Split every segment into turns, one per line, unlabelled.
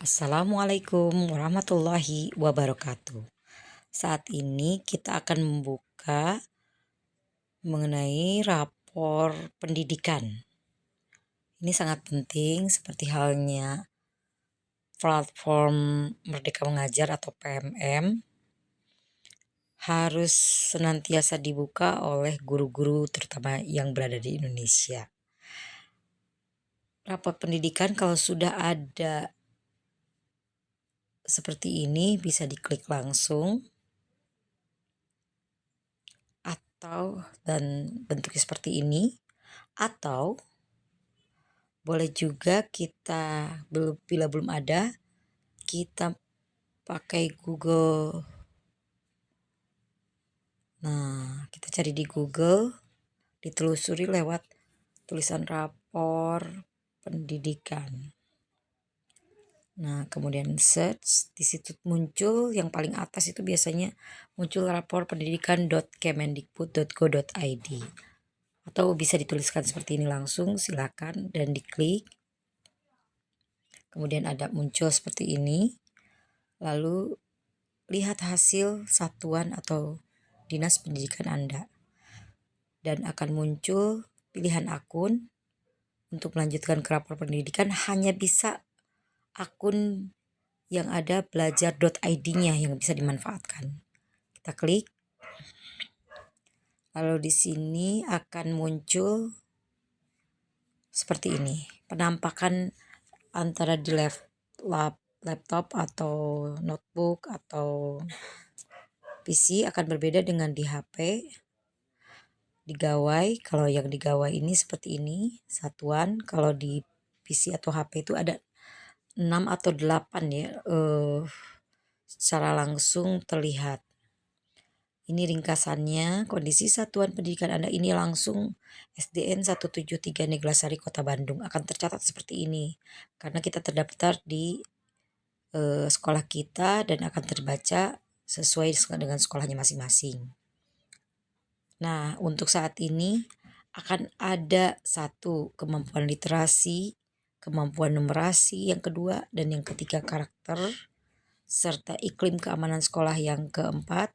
Assalamualaikum warahmatullahi wabarakatuh. Saat ini kita akan membuka mengenai rapor pendidikan. Ini sangat penting seperti halnya platform Merdeka Mengajar atau PMM harus senantiasa dibuka oleh guru-guru terutama yang berada di Indonesia. Rapor pendidikan kalau sudah ada seperti ini bisa diklik langsung dan bentuknya seperti ini, atau boleh juga kita bila belum ada kita pakai Google. Nah, kita cari di Google, ditelusuri lewat tulisan rapor pendidikan. Nah, kemudian search, di situ muncul yang paling atas itu biasanya muncul rapor pendidikan.kemendikbud.go.id. Atau bisa dituliskan seperti ini langsung, silakan dan diklik. Kemudian ada muncul seperti ini. Lalu lihat hasil satuan atau dinas pendidikan Anda. Dan akan muncul pilihan akun. Untuk melanjutkan ke rapor pendidikan hanya bisa akun yang ada belajar.id-nya yang bisa dimanfaatkan. Kita klik. Lalu di sini akan muncul seperti ini. Penampakan antara di laptop atau notebook atau PC akan berbeda dengan di HP. Di gawai, kalau yang di gawai ini seperti ini, satuan. Kalau di PC atau HP itu ada 6 atau 8 ya, secara langsung terlihat. Ini ringkasannya, kondisi satuan pendidikan Anda ini langsung SDN 173 Neglasari Kota Bandung akan tercatat seperti ini. Karena kita terdaftar di sekolah kita dan akan terbaca sesuai dengan sekolahnya masing-masing. Nah, untuk saat ini akan ada satu kemampuan literasi, kemampuan numerasi yang kedua, dan yang ketiga karakter, serta iklim keamanan sekolah yang keempat,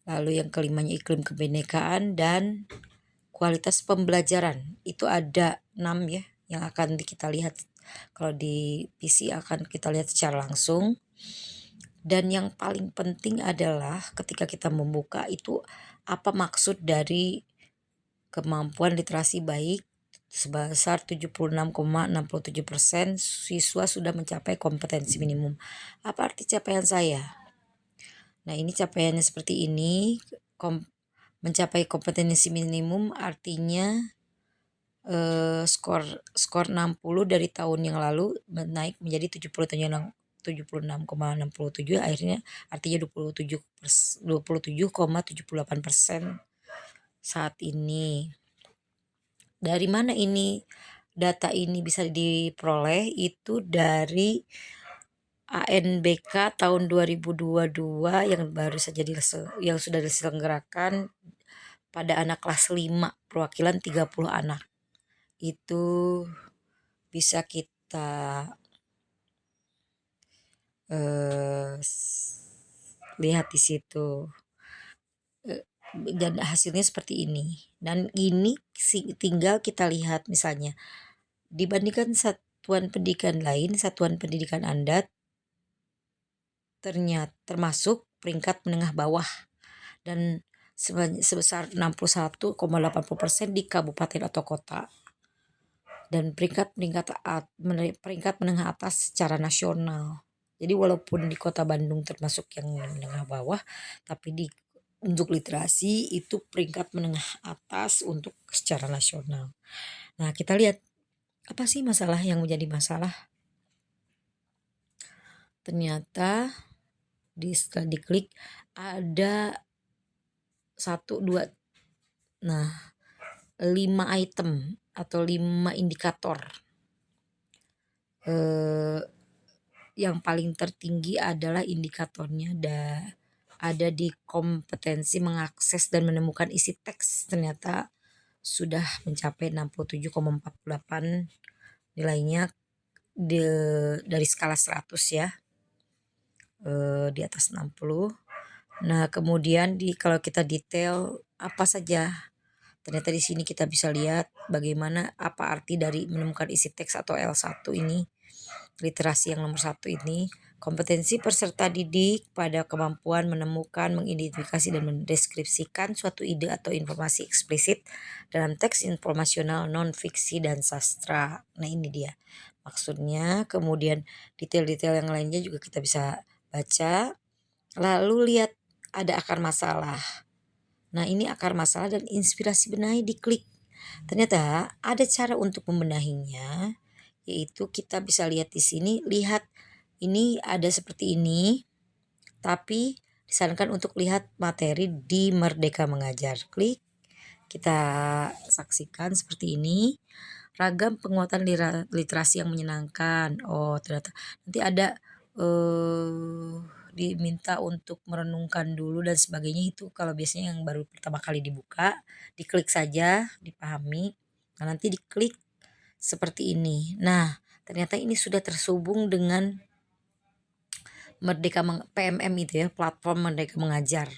lalu yang kelimanya iklim kebinekaan dan kualitas pembelajaran. Itu ada 6 ya yang akan kita lihat. Kalau di PC akan kita lihat secara langsung. Dan yang paling penting adalah ketika kita membuka itu apa maksud dari kemampuan literasi baik sebesar 76,67% siswa sudah mencapai kompetensi minimum. Apa arti capaian saya? Nah, ini capaiannya seperti ini. Mencapai kompetensi minimum artinya skor 60 dari tahun yang lalu naik menjadi 76,67, akhirnya artinya 27,78% saat ini. Dari mana ini data ini bisa diperoleh? Itu dari ANBK tahun 2022 yang baru saja yang sudah diselenggarakan pada anak kelas 5, perwakilan 30 anak. Itu bisa kita lihat di situ. Dan hasilnya seperti ini. Dan ini tinggal kita lihat misalnya dibandingkan satuan pendidikan lain, satuan pendidikan Anda ternyata termasuk peringkat menengah bawah dan sebesar 61,80% di kabupaten atau kota, dan peringkat menengah atas secara nasional. Jadi walaupun di kota Bandung termasuk yang menengah bawah, tapi untuk literasi itu peringkat menengah atas untuk secara nasional. Nah, kita lihat apa sih masalah yang menjadi masalah. Ternyata setelah diklik ada 5 item atau 5 indikator. Yang paling tertinggi adalah indikatornya ada di kompetensi mengakses dan menemukan isi teks, ternyata sudah mencapai 67,48 nilainya. dari skala 100 ya, di atas 60. Nah, kemudian kalau kita detail apa saja, ternyata di sini kita bisa lihat bagaimana apa arti dari menemukan isi teks atau L1 ini, literasi yang nomor 1 ini. Kompetensi peserta didik pada kemampuan menemukan, mengidentifikasi, dan mendeskripsikan suatu ide atau informasi eksplisit dalam teks informasional, non-fiksi, dan sastra. Nah, ini dia maksudnya. Kemudian detail-detail yang lainnya juga kita bisa baca. Lalu lihat ada akar masalah. Nah, ini akar masalah dan inspirasi benahi, diklik. Ternyata ada cara untuk membenahinya, yaitu kita bisa lihat di sini, lihat ini ada seperti ini, tapi disarankan untuk lihat materi di Merdeka Mengajar. Klik, kita saksikan seperti ini. Ragam penguatan literasi yang menyenangkan. Oh, ternyata nanti ada diminta untuk merenungkan dulu dan sebagainya. Itu kalau biasanya yang baru pertama kali dibuka, diklik saja, dipahami. Nah, nanti diklik seperti ini. Nah, ternyata ini sudah terhubung dengan PMM itu ya, platform Merdeka Mengajar.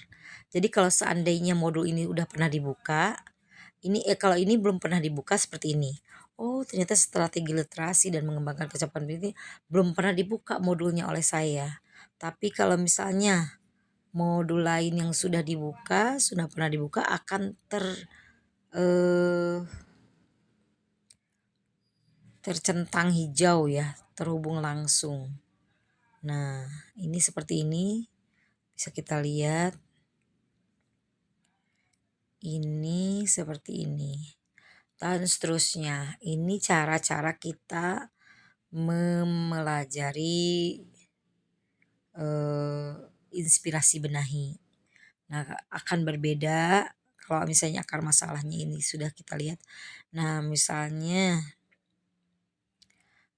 Jadi kalau seandainya modul ini udah pernah dibuka, kalau ini belum pernah dibuka seperti ini. Oh, ternyata strategi literasi dan mengembangkan kecerdasan ini belum pernah dibuka modulnya oleh saya. Tapi kalau misalnya modul lain yang sudah pernah dibuka akan tercentang hijau ya, terhubung langsung. Nah, ini seperti ini. Bisa kita lihat. Ini seperti ini. Dan seterusnya. Ini cara-cara kita mempelajari inspirasi benahi. Nah, akan berbeda kalau misalnya akar masalahnya ini sudah kita lihat. Nah, misalnya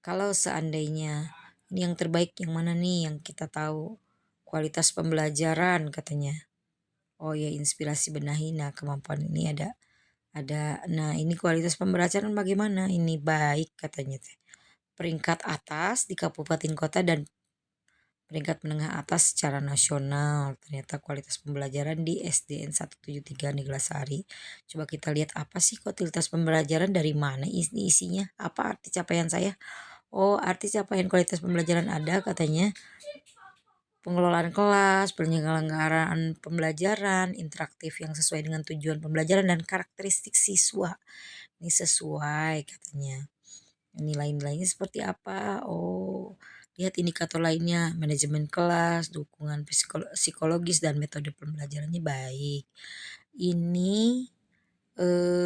kalau seandainya ini yang terbaik yang mana nih yang kita tahu, kualitas pembelajaran katanya. Oh ya, inspirasi benahi. Nah, kemampuan ini ada. Nah, ini kualitas pembelajaran bagaimana? Ini baik katanya teh. Peringkat atas di kabupaten kota dan peringkat menengah atas secara nasional. Ternyata kualitas pembelajaran di SDN 173 Neglasari. Coba kita lihat apa sih kualitas pembelajaran, dari mana isinya? Apa arti capaian saya? Oh, arti capaian kualitas pembelajaran ada katanya. Pengelolaan kelas, penyelenggaraan pembelajaran, interaktif yang sesuai dengan tujuan pembelajaran dan karakteristik siswa. Ini sesuai katanya. Nilai-nilainya seperti apa? Oh, lihat indikator lainnya, manajemen kelas, dukungan psikologis dan metode pembelajarannya baik. Ini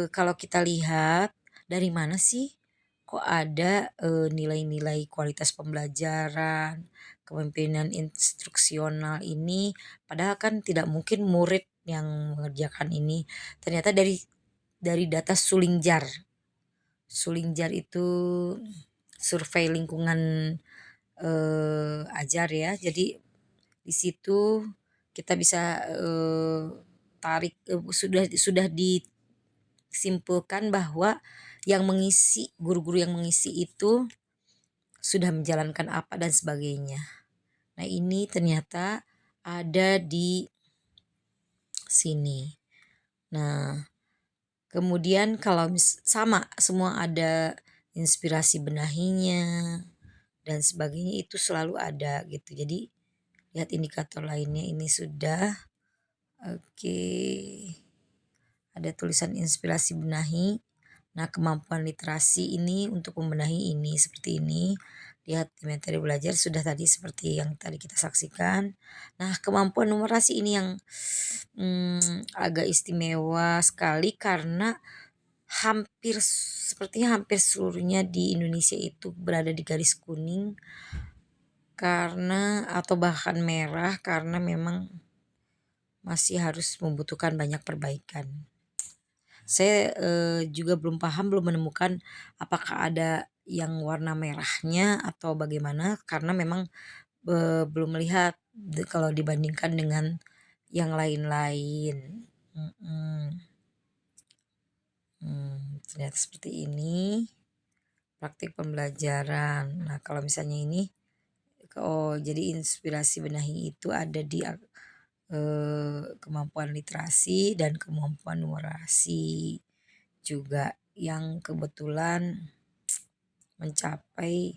kalau kita lihat dari mana sih kok ada nilai-nilai kualitas pembelajaran, kepemimpinan instruksional ini, padahal kan tidak mungkin murid yang mengerjakan ini. Ternyata dari data Sulingjar. Sulingjar itu survei lingkungan ajar ya. Jadi di situ kita bisa tarik sudah disimpulkan bahwa guru-guru yang mengisi itu sudah menjalankan apa dan sebagainya. Nah, ini ternyata ada di sini. Nah, kemudian kalau sama semua ada inspirasi benahinya dan sebagainya, itu selalu ada gitu. Jadi lihat indikator lainnya ini sudah. Oke. Ada tulisan inspirasi benahi. Nah, kemampuan literasi ini untuk membenahi ini seperti ini. Lihat di materi belajar sudah tadi seperti yang tadi kita saksikan. Nah, kemampuan numerasi ini yang agak istimewa sekali karena sepertinya hampir seluruhnya di Indonesia itu berada di garis kuning atau bahkan merah, karena memang masih harus membutuhkan banyak perbaikan. Saya juga belum menemukan apakah ada yang warna merahnya atau bagaimana, karena memang belum melihat kalau dibandingkan dengan yang lain-lain. Ternyata seperti ini praktik pembelajaran. Nah, kalau misalnya ini, jadi inspirasi benahi itu ada di kemampuan literasi dan kemampuan numerasi juga yang kebetulan mencapai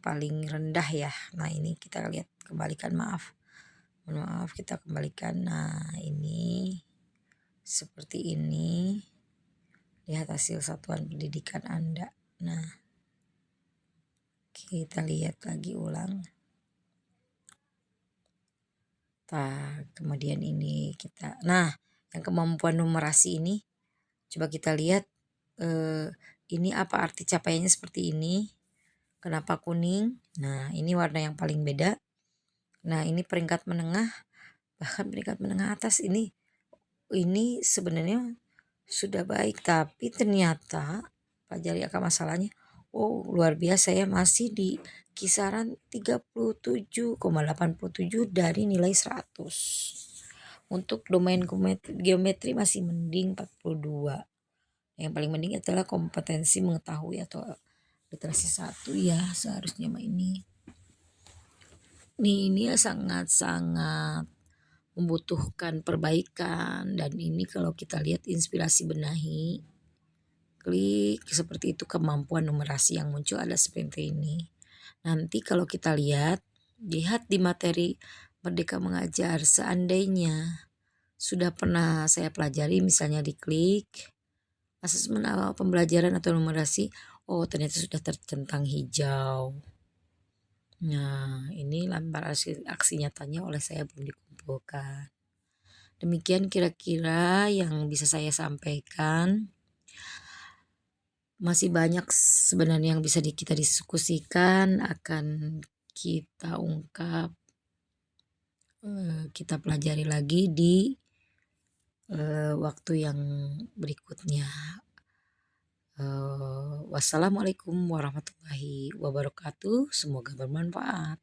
paling rendah ya. Nah, ini kita lihat kembalikan, maaf. Mohon maaf, kita kembalikan. Nah, ini seperti ini. Lihat hasil satuan pendidikan Anda. Nah, kita lihat lagi ulang. Kemudian ini kita. Nah, yang kemampuan numerasi ini coba kita lihat ini apa arti capaiannya seperti ini. Kenapa kuning? Nah, ini warna yang paling beda. Nah, ini peringkat menengah, bahkan peringkat menengah atas ini sebenarnya sudah baik, tapi ternyata pelajari akar masalahnya, luar biasa ya, masih di kisaran 37,87 dari nilai 100. Untuk domain geometri masih mending 42. Yang paling mending adalah kompetensi mengetahui atau literasi 1 ya, seharusnya mah ini. Ini sangat-sangat membutuhkan perbaikan, dan ini kalau kita lihat inspirasi benahi, klik seperti itu, kemampuan numerasi yang muncul ada seperti ini. Nanti kalau kita lihat di materi Merdeka Mengajar, seandainya sudah pernah saya pelajari, misalnya diklik asesmen awal pembelajaran atau numerasi, ternyata sudah tercentang hijau. Nah, ini lembar aksi nyatanya oleh saya belum dikumpulkan. Demikian kira-kira yang bisa saya sampaikan. Masih banyak sebenarnya yang bisa kita diskusikan, akan kita ungkap, kita pelajari lagi di waktu yang berikutnya. Wassalamualaikum warahmatullahi wabarakatuh. Semoga bermanfaat.